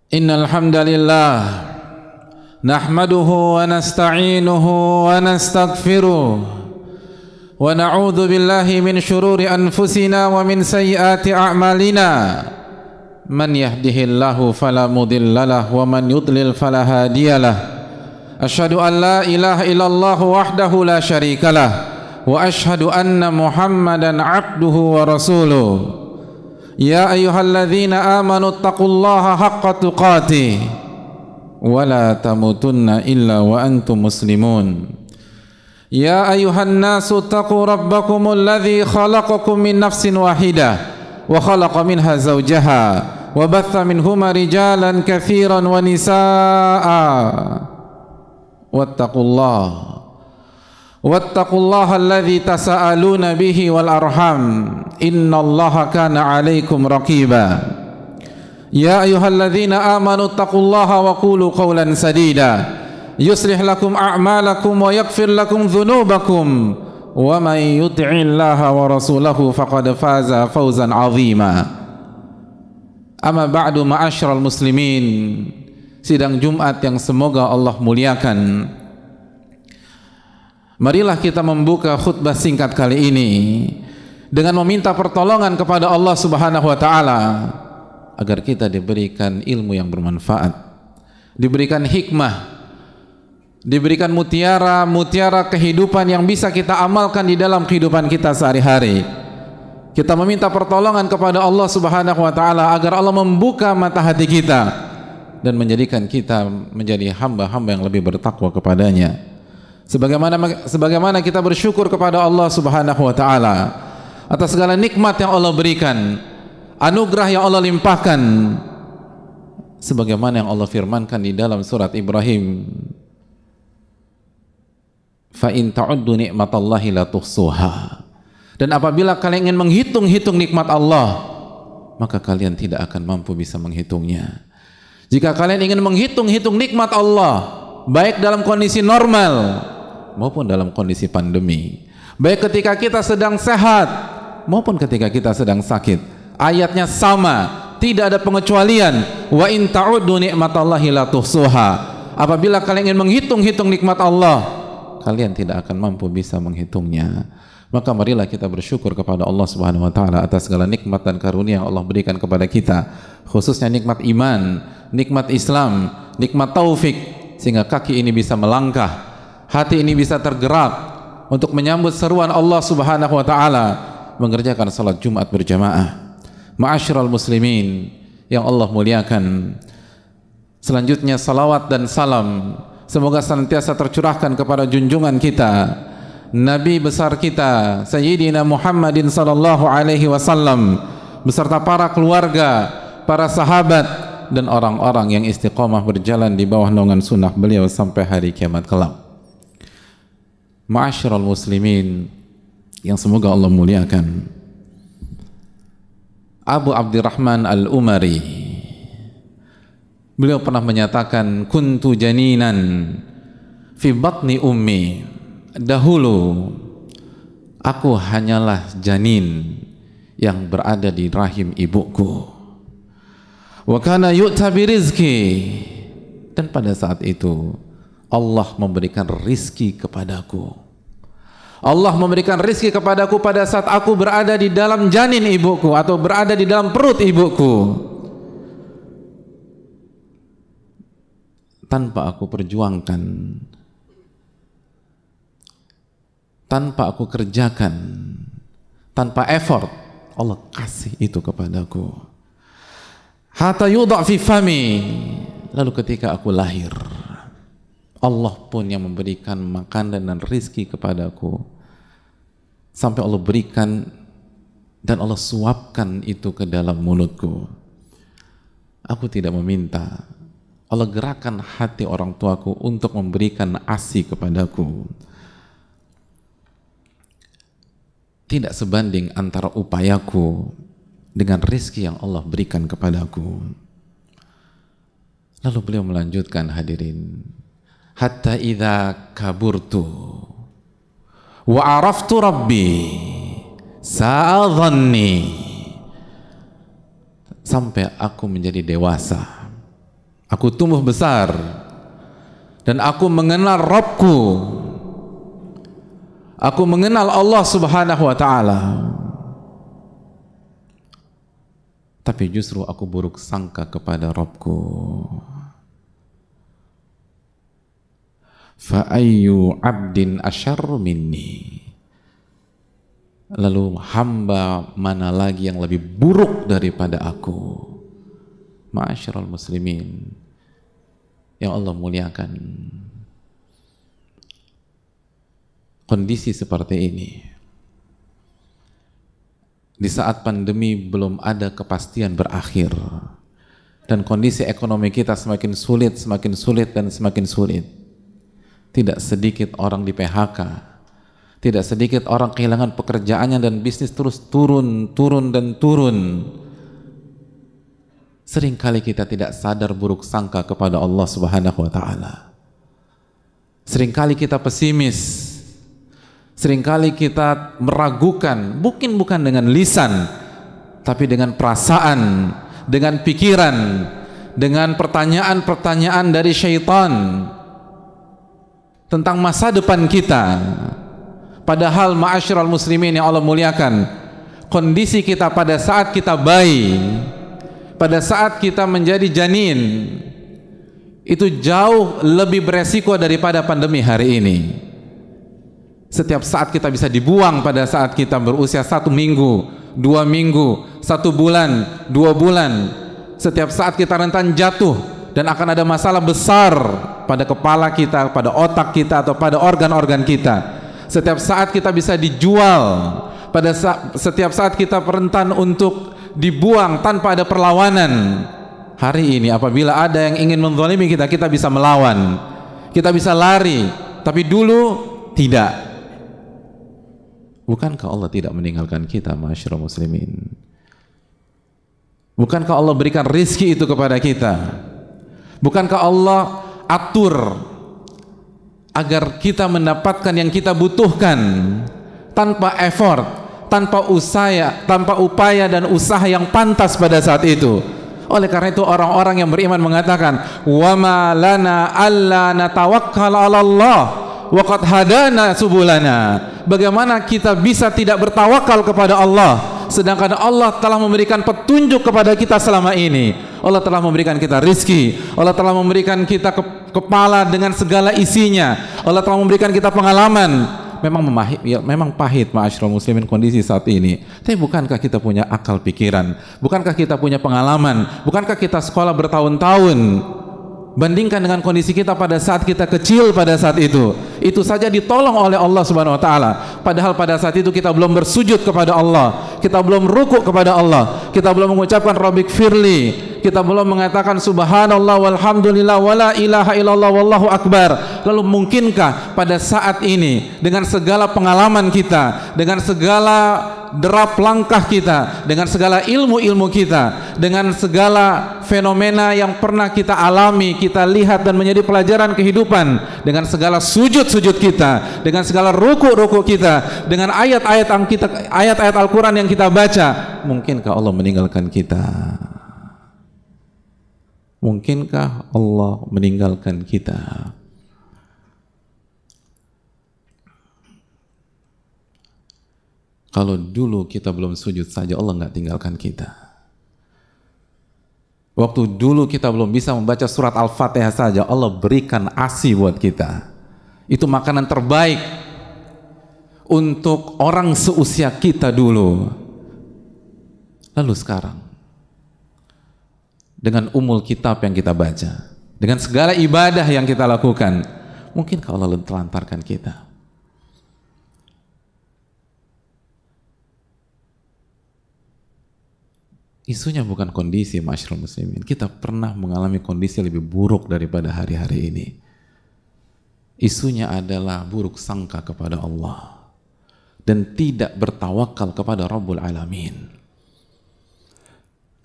Innal hamdalillah nahmaduhu wa nasta'inuhu wa nastaghfiruh wa na'udzu billahi min shururi anfusina wa min sayyiati a'malina man yahdihillahu fala mudhillalah wa man yudlil fala hadiyalah asyhadu an la ilaha illallah wahdahu la syarikalah wa asyhadu anna muhammadan abduhu wa rasuluh. Ya ayyuhalladzina amanu taqullaha haqqa tuqatih wa la tamutunna illa wa antum muslimun. Ya ayyuhan nasu taqu rabbakumul ladzi khalaqakum min nafsin wahidah wa khalaqa minha zawjaha wa batha minhuma rijalan katsiran wa nisaa'a wattaqullaha alladzi tasaaluna bihi wal arham innallaha kana 'alaikum raqiba. Ya ayyuhalladzina amanu taqullaha wa qulu qawlan sadida yuslih lakum a'malakum wa yaghfir lakum dhunubakum wa may yuti'illaha wa rasulahu faqad faza fawzan 'azima. Amma ba'du, ma'asyiral muslimin, sidang Jumat yang semoga Allah muliakan. Marilah kita membuka khutbah singkat kali ini dengan meminta pertolongan kepada Allah Subhanahu wa taala agar kita diberikan ilmu yang bermanfaat, diberikan hikmah, diberikan mutiara kehidupan yang bisa kita amalkan di dalam kehidupan kita sehari-hari. Kita meminta pertolongan kepada Allah Subhanahu wa taala agar Allah membuka mata hati kita dan menjadikan kita menjadi hamba-hamba yang lebih bertakwa kepadanya. Sebagaimana kita bersyukur kepada Allah Subhanahu wa taala atas segala nikmat yang Allah berikan, anugerah yang Allah limpahkan, sebagaimana yang Allah firmankan di dalam surat Ibrahim, fa in ta'uddu ni'matallahi la tuhsuha. Dan apabila kalian ingin menghitung-hitung nikmat Allah, maka kalian tidak akan mampu bisa menghitungnya. Jika kalian ingin menghitung-hitung nikmat Allah, baik dalam kondisi normal maupun dalam kondisi pandemi, baik ketika kita sedang sehat maupun ketika kita sedang sakit, ayatnya sama, tidak ada pengecualian. Wa in ta'uddu ni'matallahi la tuhsuha. Apabila kalian ingin menghitung-hitung nikmat Allah, kalian tidak akan mampu bisa menghitungnya. Maka marilah kita bersyukur kepada Allah Subhanahu wa taala atas segala nikmat dan karunia yang Allah berikan kepada kita, khususnya nikmat iman, nikmat Islam, nikmat taufik, sehingga kaki ini bisa melangkah, hati ini bisa tergerak untuk menyambut seruan Allah Subhanahu wa taala mengerjakan salat Jumat berjamaah. Ma'asyiral muslimin yang Allah muliakan, selanjutnya salawat dan salam semoga senantiasa tercurahkan kepada junjungan kita, Nabi besar kita Sayyidina Muhammadin sallallahu alaihi wasallam beserta para keluarga, para sahabat dan orang-orang yang istiqomah berjalan di bawah naungan sunnah beliau sampai hari kiamat kelak. Ma'asyiral muslimin yang semoga Allah muliakan, Abu Abdurrahman Al-Umari, beliau pernah menyatakan, kuntu janinan fi batni ummi. Dahulu aku hanyalah janin yang berada di rahim ibuku. Wa kana yu'ta birizki, dan pada saat itu Allah memberikan rizki kepadaku. Allah memberikan rizki kepadaku pada saat aku berada di dalam janin ibuku atau berada di dalam perut ibuku, tanpa aku perjuangkan, tanpa aku kerjakan, tanpa effort, Allah kasih itu kepadaku. Hatta yudha fi fami, lalu ketika aku lahir, Allah pun yang memberikan makanan dan rizki kepadaku, sampai Allah berikan dan Allah suapkan itu ke dalam mulutku. Aku tidak meminta, Allah gerakkan hati orang tuaku untuk memberikan ASI kepadaku. Tidak sebanding antara upayaku dengan rizki yang Allah berikan kepadaku. Lalu beliau melanjutkan, hadirin, hatta idza kaburtu wa araftu rabbi sa'adhanni, sampai aku menjadi dewasa aku tumbuh besar, dan aku mengenal Rabbku, aku mengenal Allah Subhanahu wa ta'ala, tapi justru aku buruk sangka kepada Rabbku. Fa ayyu abdin asyarru minni, lalu hamba mana lagi yang lebih buruk daripada aku? Ma'asyiral muslimin yang Allah muliakan, kondisi seperti ini di saat pandemi belum ada kepastian berakhir, dan kondisi ekonomi kita semakin sulit dan semakin sulit. Tidak sedikit orang di PHK, tidak sedikit orang kehilangan pekerjaannya, dan bisnis terus turun. Seringkali kita tidak sadar buruk sangka kepada Allah Subhanahu wa ta'ala. Seringkali kita pesimis, seringkali kita meragukan, bukan dengan lisan, tapi dengan perasaan, dengan pikiran, dengan pertanyaan-pertanyaan dari syaitan tentang masa depan kita. Padahal ma'asyiral muslimin yang Allah muliakan, kondisi kita pada saat kita bayi, pada saat kita menjadi janin, itu jauh lebih beresiko daripada pandemi hari ini. Setiap saat kita bisa dibuang pada saat kita berusia 1 minggu, 2 minggu, 1 bulan, 2 bulan. Setiap saat kita rentan jatuh, dan akan ada masalah besar pada kepala kita, pada otak kita, atau pada organ-organ kita. Setiap saat kita bisa dijual, setiap saat kita rentan untuk dibuang tanpa ada perlawanan. Hari ini apabila ada yang ingin menzalimi kita, kita bisa melawan, kita bisa lari, tapi dulu tidak. Bukankah Allah tidak meninggalkan kita, ma'asyiral muslimin? Bukankah Allah berikan rizki itu kepada kita? Bukankah Allah atur agar kita mendapatkan yang kita butuhkan tanpa effort, tanpa upaya dan usaha yang pantas pada saat itu? Oleh karena itu orang-orang yang beriman mengatakan, wa ma lana alla natawakkal 'ala Allah wa qad hadana subulana. Bagaimana kita bisa tidak bertawakal kepada Allah sedangkan Allah telah memberikan petunjuk kepada kita selama ini? Allah telah memberikan kita rizki, Allah telah memberikan kita kepala dengan segala isinya, Allah telah memberikan kita pengalaman. Memang pahit ma'asyiral muslimin kondisi saat ini, tapi bukankah kita punya akal pikiran? Bukankah kita punya pengalaman? Bukankah kita sekolah bertahun-tahun? Bandingkan dengan kondisi kita pada saat kita kecil, pada saat itu saja ditolong oleh Allah Subhanahu wa ta'ala. Padahal pada saat itu kita belum bersujud kepada Allah, kita belum rukuk kepada Allah, kita belum mengucapkan Rabbik firli, kita belum mengatakan subhanallah walhamdulillah wala ilaha illallah wallahu akbar. Lalu mungkinkah pada saat ini dengan segala pengalaman kita, dengan segala derap langkah kita, dengan segala ilmu-ilmu kita, dengan segala fenomena yang pernah kita alami, kita lihat dan menjadi pelajaran kehidupan, dengan segala sujud-sujud kita, dengan segala ruku-ruku kita, dengan ayat-ayat Al-Quran yang kita baca, mungkinkah Allah meninggalkan kita? Mungkinkah Allah meninggalkan kita? Kalau dulu kita belum sujud saja Allah nggak tinggalkan kita. Waktu dulu kita belum bisa membaca surat Al-Fatihah saja Allah berikan ASI buat kita. Itu makanan terbaik untuk orang seusia kita dulu. Lalu sekarang dengan umul kitab yang kita baca, dengan segala ibadah yang kita lakukan, mungkinkah Allah telantarkan kita? Isunya bukan kondisi, ma'asyiral muslimin. Kita pernah mengalami kondisi lebih buruk daripada hari-hari ini. Isunya adalah buruk sangka kepada Allah dan tidak bertawakal kepada Rabbul Alamin.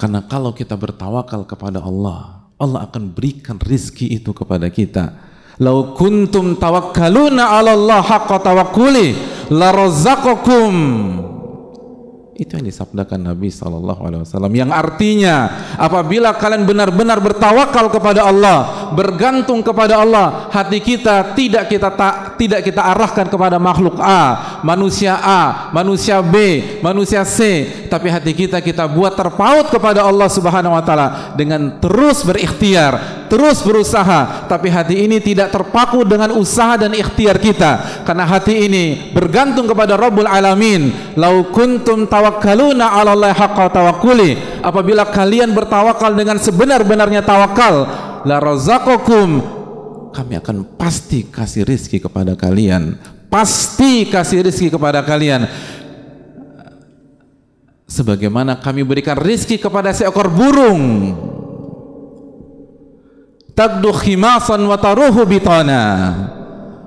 Karena kalau kita bertawakal kepada Allah, Allah akan berikan rizki itu kepada kita. Lau kuntum tawakkaluna 'ala Allah haqqa tawakkuli la razaqakum. Itu yang disabdakan Nabi SAW, yang artinya apabila kalian benar-benar bertawakal kepada Allah, bergantung kepada Allah, hati kita tidak kita arahkan kepada makhluk A, manusia B, manusia C, tapi hati kita buat terpaut kepada Allah Subhanahu wa taala dengan terus berikhtiar, terus berusaha. Tapi hati ini tidak terpaku dengan usaha dan ikhtiar kita, karena hati ini bergantung kepada Rabbul Alamin. Lau kuntum tawakkaluna 'ala Allah haqqa tawakkuli, apabila kalian bertawakal dengan sebenar-benarnya tawakal, la razaqakum, kami akan pasti kasih rizki kepada kalian, pasti kasih rizki kepada kalian, sebagaimana kami berikan rizki kepada seekor burung, tagdu khimasan wa taruhu bitana,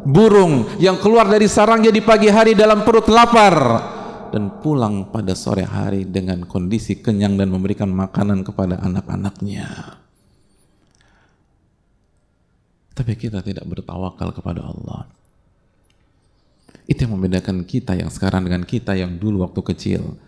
burung yang keluar dari sarangnya di pagi hari dalam perut lapar dan pulang pada sore hari dengan kondisi kenyang dan memberikan makanan kepada anak-anaknya. Tapi kita tidak bertawakal kepada Allah. Itu yang membedakan kita yang sekarang dengan kita yang dulu waktu kecil.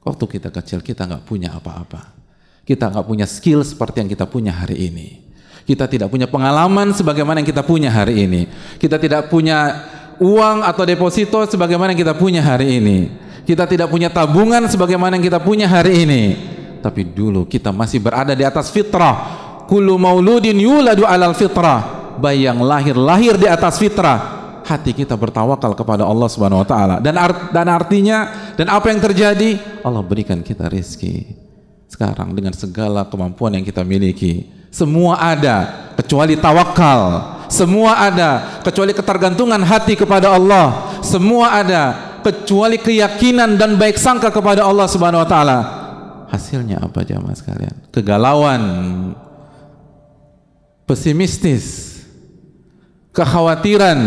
Waktu kita kecil kita nggak punya apa-apa. Kita nggak punya skill seperti yang kita punya hari ini. Kita tidak punya pengalaman sebagaimana yang kita punya hari ini. Kita tidak punya uang atau deposito sebagaimana yang kita punya hari ini. Kita tidak punya tabungan sebagaimana yang kita punya hari ini. Tapi dulu kita masih berada di atas fitrah. Kullu mauludin yuladu alal fitrah. Bayi yang lahir di atas fitrah. Hati kita bertawakal kepada Allah Subhanahu wa taala. Dan artinya, dan apa yang terjadi? Allah berikan kita rezeki. Sekarang dengan segala kemampuan yang kita miliki, semua ada kecuali tawakal. Semua ada kecuali ketergantungan hati kepada Allah. Semua ada kecuali keyakinan dan baik sangka kepada Allah Subhanahu wa taala. Hasilnya apa jamaah sekalian? Kegalauan, pesimistis, kekhawatiran.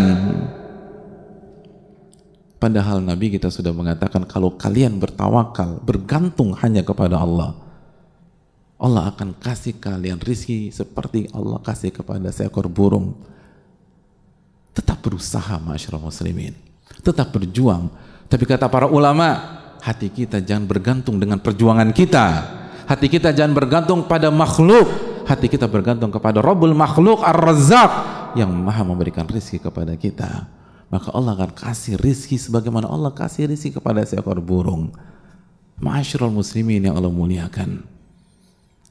Padahal Nabi kita sudah mengatakan, kalau kalian bertawakal, bergantung hanya kepada Allah, Allah akan kasih kalian rizki seperti Allah kasih kepada seekor burung. Tetap berusaha ma'asyiral muslimin, tetap berjuang. Tapi kata para ulama, hati kita jangan bergantung dengan perjuangan kita. Hati kita jangan bergantung pada makhluk. Hati kita bergantung kepada Rabbul Makhluk Ar-Razzaq yang maha memberikan rizki kepada kita. Maka Allah akan kasih rizki sebagaimana Allah kasih rizki kepada seekor burung. Ma'asyiral muslimin yang Allah muliakan.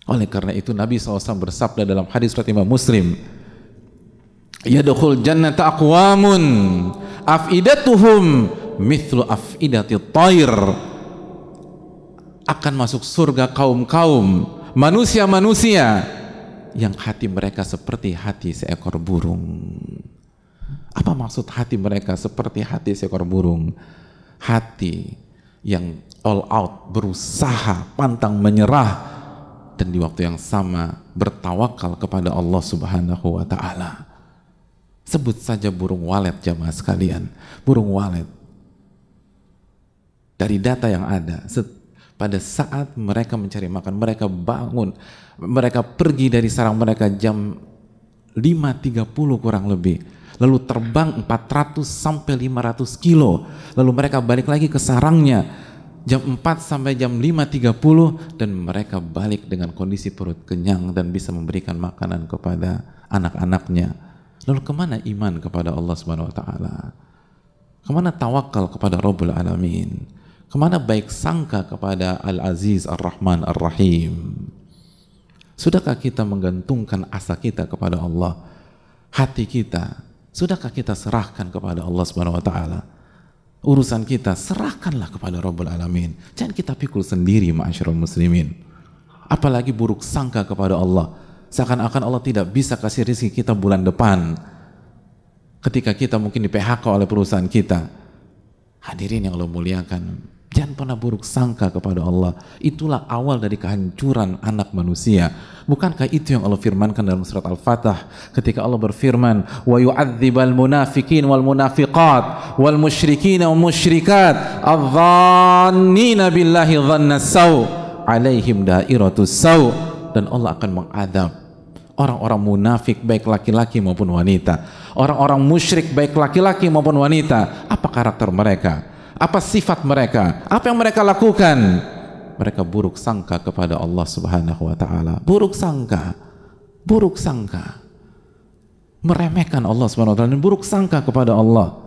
Oleh karena itu Nabi SAW bersabda dalam hadis riwayat Imam Muslim, yadkhul jannata aqwamun afidatuhum mithlu afidati thair, akan masuk surga kaum-kaum manusia-manusia yang hati mereka seperti hati seekor burung. Apa maksud hati mereka seperti hati seekor burung? Hati yang all out, berusaha, pantang menyerah, dan di waktu yang sama bertawakal kepada Allah Subhanahu wa ta'ala. Sebut saja burung walet jamaah sekalian. Burung walet, dari data yang ada, pada saat mereka mencari makan, mereka bangun, mereka pergi dari sarang mereka jam 5.30 kurang lebih, lalu terbang 400 sampai 500 kilo, lalu mereka balik lagi ke sarangnya jam 4 sampai jam 5.30, dan mereka balik dengan kondisi perut kenyang dan bisa memberikan makanan kepada anak-anaknya. Lalu kemana iman kepada Allah Subhanahu wa ta'ala? Kemana tawakal kepada Rabbul Alamin? Kemana baik sangka kepada Al-Aziz Ar-Rahman Ar-Rahim? Sudahkah kita menggantungkan asa kita kepada Allah? Hati kita, sudahkah kita serahkan kepada Allah Subhanahu wa ta'ala? Urusan kita serahkanlah kepada Rabbul Alamin. Jangan kita pikul sendiri ma'asyiral muslimin. Apalagi buruk sangka kepada Allah, seakan-akan Allah tidak bisa kasih rezeki kita bulan depan ketika kita mungkin di PHK oleh perusahaan kita. Hadirin yang Allah muliakan, jangan pernah buruk sangka kepada Allah. Itulah awal dari kehancuran anak manusia. Bukankah itu yang Allah firmankan dalam surat Al-Fatah ketika Allah berfirman, wa yu'adzibal munafiqin wal munafiqat wal musyrikin wal musyrikat adh-dhannina billahi dhanna saw alaihim dairatus saw, dan Allah akan mengadab orang-orang munafik baik laki-laki maupun wanita, orang-orang musyrik baik laki-laki maupun wanita. Apa karakter mereka? Apa sifat mereka? Apa yang mereka lakukan? Mereka buruk sangka kepada Allah Subhanahu wa taala. Buruk sangka. Buruk sangka. Meremehkan Allah Subhanahu wa taala dan buruk sangka kepada Allah.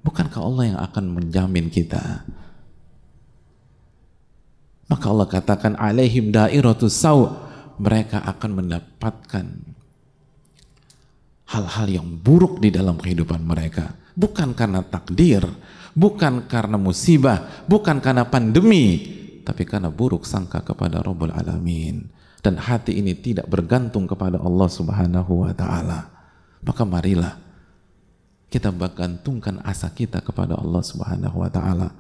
Bukankah Allah yang akan menjamin kita? Maka Allah katakan alaihim dairatus sau, mereka akan mendapatkan hal-hal yang buruk di dalam kehidupan mereka, bukan karena takdir, bukan karena musibah, bukan karena pandemi, tapi karena buruk sangka kepada Rabbul Alamin. Dan hati ini tidak bergantung kepada Allah Subhanahu wa taala. Maka marilah kita bergantungkan asa kita kepada Allah Subhanahu wa taala,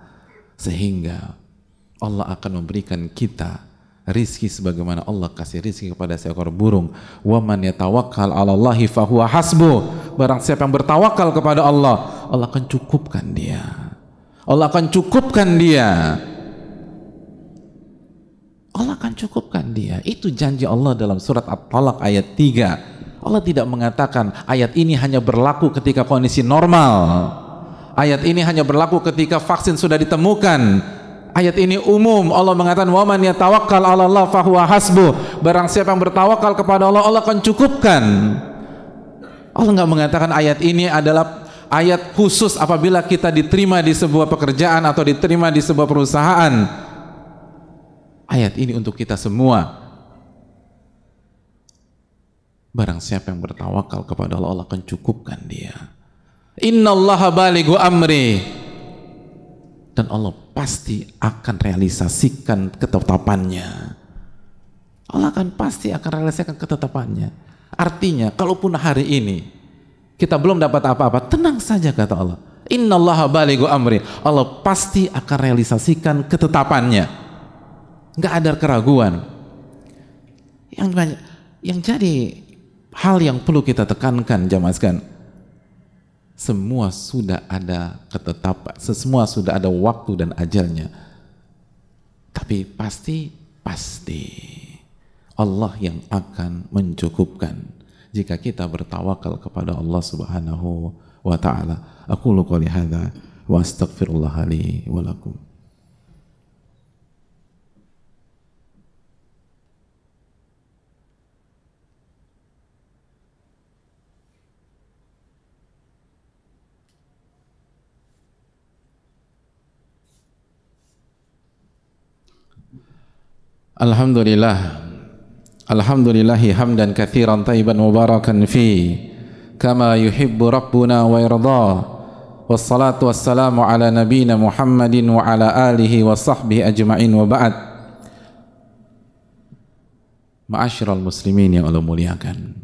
sehingga Allah akan memberikan kita rizki sebagaimana Allah kasih rizki kepada seekor burung. Wa man yatawakkal 'ala Allahi fahuwa hasbuh. Barang siapa yang bertawakal kepada Allah, Allah akan cukupkan dia. Allah akan cukupkan dia. Allah akan cukupkan dia. Itu janji Allah dalam surat At-Talaq ayat 3. Allah tidak mengatakan ayat ini hanya berlaku ketika kondisi normal. Ayat ini hanya berlaku ketika vaksin sudah ditemukan. Ayat ini umum. Allah mengatakan wa man yatawakkal 'ala Allah fahuwa hasbuh. Barang siapa yang bertawakal kepada Allah, Allah akan cukupkan. Allah nggak mengatakan ayat ini adalah ayat khusus apabila kita diterima di sebuah pekerjaan atau diterima di sebuah perusahaan. Ayat ini untuk kita semua. Barang siapa yang bertawakal kepada Allah, Allah akan cukupkan dia. Innallaha balighu amri. Dan Allah pasti akan realisasikan ketetapannya. Allah akan pasti akan realisasikan ketetapannya. Artinya, kalaupun hari ini kita belum dapat apa-apa, tenang saja kata Allah. Innallaha balighu amri. Allah pasti akan realisasikan ketetapannya. Nggak ada keraguan. Yang jadi hal yang perlu kita tekankan, jamaah sekalian, semua sudah ada ketetapan, semua sudah ada waktu dan ajalnya. Tapi pasti Allah yang akan mencukupkan jika kita bertawakal kepada Allah Subhanahu wa taala. Aqulu qouli hadza wa astaghfirullah li wa lakum. Alhamdulillahi hamdan katsiran thayyiban mubarakan fi kama yuhibbu rabbuna wa yarda. Wassalatu wassalamu ala nabiyyina Muhammadin wa ala alihi wa sahbihi ajma'in wa ba'd. Ma'asyiral muslimin yang Allah muliakan,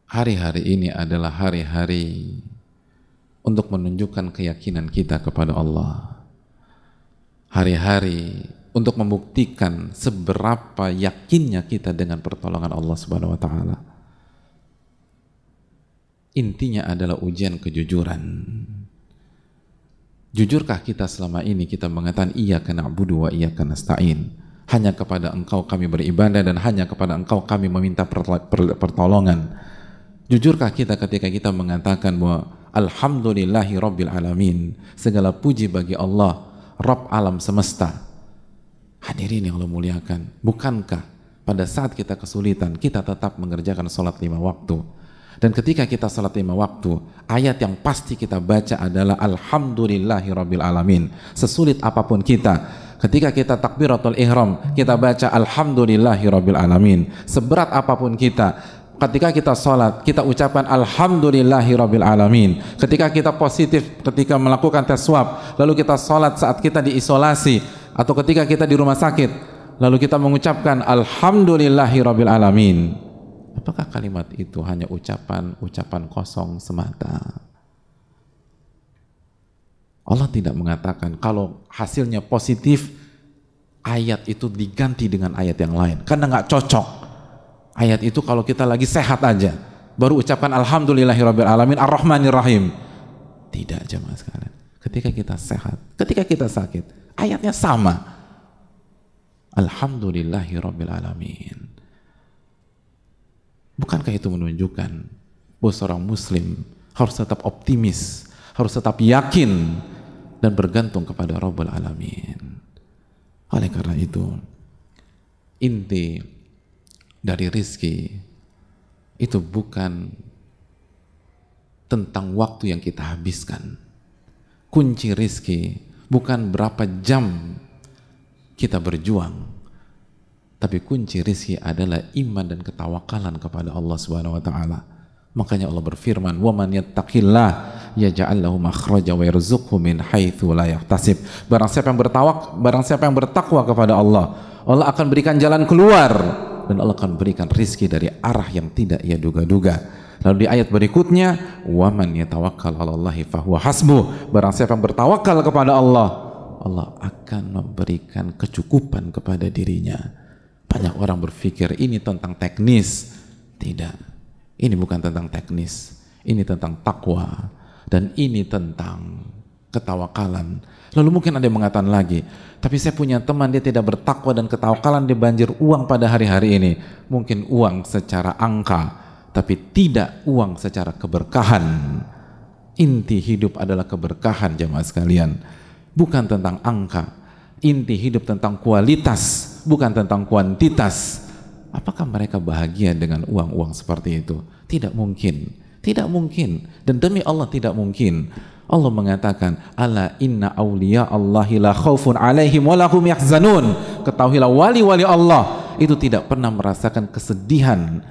hari-hari ini adalah hari-hari untuk menunjukkan keyakinan kita kepada Allah. Hari-hari untuk membuktikan seberapa yakinnya kita dengan pertolongan Allah Subhanahu wa taala. Intinya adalah ujian kejujuran. Jujurkah kita selama ini kita mengatakan iyyaka na'budu wa iyyaka nasta'in? Hanya kepada Engkau kami beribadah dan hanya kepada Engkau kami meminta pertolongan. Jujurkah kita ketika kita mengatakan bahwa alhamdulillahi rabbil alamin, segala puji bagi Allah, Rabb alam semesta. Hadirin yang Allah muliakan, bukankah pada saat kita kesulitan kita tetap mengerjakan sholat 5 waktu? Dan ketika kita sholat 5 waktu, ayat yang pasti kita baca adalah alhamdulillahi rabbil alamin. Sesulit apapun kita, ketika kita takbiratul ihram, kita baca alhamdulillahi rabbil alamin. Seberat apapun kita, ketika kita sholat, kita ucapkan alhamdulillahi rabbil alamin. Ketika kita positif, ketika melakukan tes swab, lalu kita sholat saat kita diisolasi, atau ketika kita di rumah sakit, lalu kita mengucapkan alhamdulillahi rabbil alamin. Apakah kalimat itu hanya ucapan kosong semata? Allah tidak mengatakan kalau hasilnya positif, ayat itu diganti dengan ayat yang lain, karena nggak cocok. Ayat itu kalau kita lagi sehat aja, baru ucapkan alhamdulillahirabbil alamin ar-rahmanir rahim. Tidak, jemaah sekalian. Ketika kita sehat, ketika kita sakit, ayatnya sama. Alhamdulillahirabbil alamin. Bukankah itu menunjukkan bahwa seorang muslim harus tetap optimis, harus tetap yakin dan bergantung kepada Rabbul Alamin. Oleh karena itu, inti dari rizki itu bukan tentang waktu yang kita habiskan. Kunci rizki bukan berapa jam kita berjuang, tapi kunci rizki adalah iman dan ketawakalan kepada Allah Subhanahu wa taala. Makanya Allah berfirman, "Wa man yattaqillah yaj'al lahu makhraja wa yarzuqhu min haitsu la yahtasib." Barang siapa yang bertakwa kepada Allah, Allah akan berikan jalan keluar dan Allah akan berikan rizki dari arah yang tidak ia duga-duga. Lalu di ayat berikutnya, "Wa man yatawakkal 'alallahi fahuwa hasbuh." Barang siapa yang bertawakal kepada Allah, Allah akan memberikan kecukupan kepada dirinya. Banyak orang berpikir ini tentang teknis. Tidak, ini bukan tentang teknis, ini tentang takwa dan ini tentang ketawakalan. Lalu mungkin ada yang mengatakan lagi, tapi saya punya teman dia tidak bertakwa dan ketawakalan, dia banjir uang pada hari-hari ini. Mungkin uang secara angka, tapi tidak uang secara keberkahan. Inti hidup adalah keberkahan, jemaah sekalian, bukan tentang angka. Inti hidup tentang kualitas, bukan tentang kuantitas. Apakah mereka bahagia dengan uang-uang seperti itu? Tidak mungkin, tidak mungkin, dan demi Allah tidak mungkin. Allah mengatakan, "Ala inna awliya Allahi la khaufun alaihim wa lahum yahzanun." Ketahuilah wali-wali Allah itu tidak pernah merasakan kesedihan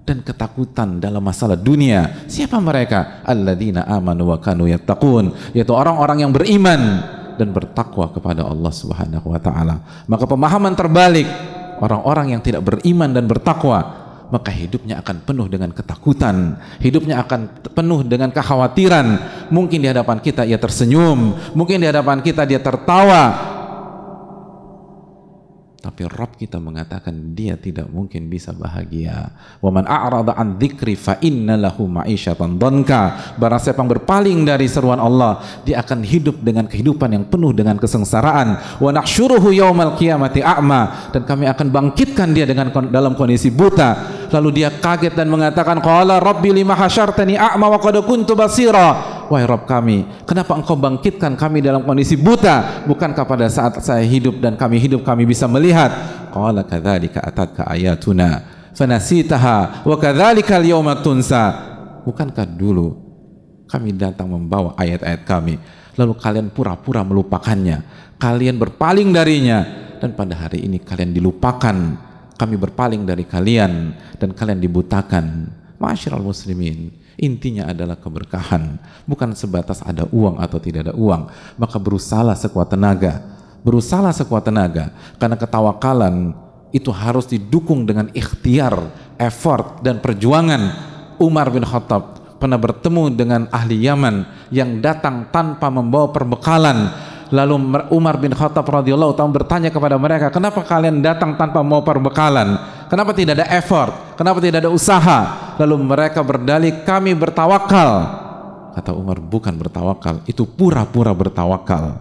dan ketakutan dalam masalah dunia. Siapa mereka? Alladzina amanu wa kanu yattaqun, yaitu orang-orang yang beriman dan bertakwa kepada Allah Subhanahu wa taala. Maka pemahaman terbalik, orang-orang yang tidak beriman dan bertakwa, maka hidupnya akan penuh dengan ketakutan, hidupnya akan penuh dengan kekhawatiran. Mungkin di hadapan kita ia tersenyum, mungkin di hadapan kita dia tertawa, tapi Rabb kita mengatakan dia tidak mungkin bisa bahagia. Wa man a'rada an dzikri fa inna lahu ma'isyatan dhanka. Barang siapa yang berpaling dari seruan Allah, dia akan hidup dengan kehidupan yang penuh dengan kesengsaraan. Wa nahsyuruhu yaumal qiyamati a'ma, dan kami akan bangkitkan dia dalam kondisi buta. Lalu dia kaget dan mengatakan, qala rabbi lima hasyartani a'ma wa qad kuntu basira. Wahai Rabb kami, kenapa engkau bangkitkan kami dalam kondisi buta? Bukankah pada saat saya hidup dan kami hidup kami bisa melihat? Qala kadzalika atatka ayatuna fanasitaha wa kadzalika al-yawma tunsa. Bukankah dulu kami datang membawa ayat-ayat kami, lalu kalian pura-pura melupakannya, kalian berpaling darinya, dan pada hari ini kalian dilupakan. Kami berpaling dari kalian dan kalian dibutakan. Ma'asyiral muslimin, intinya adalah keberkahan, bukan sebatas ada uang atau tidak ada uang. Maka berusahalah sekuat tenaga, berusahalah sekuat tenaga, karena ketawakalan itu harus didukung dengan ikhtiar, effort dan perjuangan. Umar bin Khattab pernah bertemu dengan ahli Yaman yang datang tanpa membawa perbekalan. Lalu Umar bin Khattab radhiyallahu ta'ala bertanya kepada mereka, kenapa kalian datang tanpa membawa perbekalan? Kenapa tidak ada effort? Kenapa tidak ada usaha? Lalu mereka berdalih, kami bertawakal. Kata Umar, bukan bertawakal, itu pura-pura bertawakal.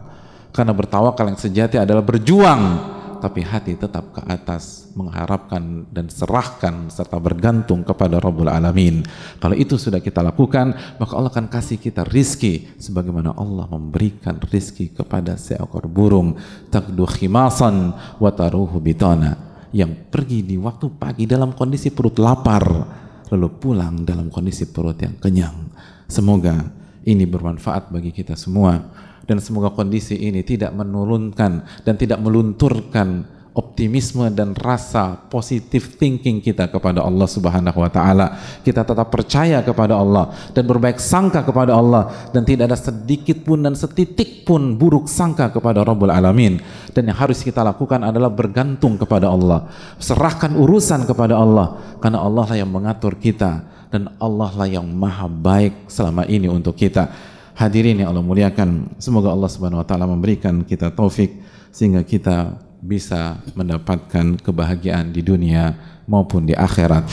Karena bertawakal yang sejati adalah berjuang, tapi hati tetap ke atas, mengharapkan dan serahkan serta bergantung kepada Rabbul Alamin. Kalau itu sudah kita lakukan, maka Allah akan kasih kita rizki sebagaimana Allah memberikan rizki kepada seekor burung, taqdu khimasan wa taruhu bitana, yang pergi di waktu pagi dalam kondisi perut lapar, lalu pulang dalam kondisi perut yang kenyang. Semoga ini bermanfaat bagi kita semua, dan semoga kondisi ini tidak menurunkan dan tidak melunturkan optimisme dan rasa positive thinking kita kepada Allah Subhanahu wa taala. Kita tetap percaya kepada Allah dan berbaik sangka kepada Allah, dan tidak ada sedikit pun dan setitik pun buruk sangka kepada Rabbul Alamin. Dan yang harus kita lakukan adalah bergantung kepada Allah, serahkan urusan kepada Allah, karena Allah lah yang mengatur kita dan Allah lah yang maha baik selama ini untuk kita. Hadirin yang Allah muliakan, semoga Allah Subhanahu wa taala memberikan kita taufik sehingga kita bisa mendapatkan kebahagiaan di dunia maupun di akhirat.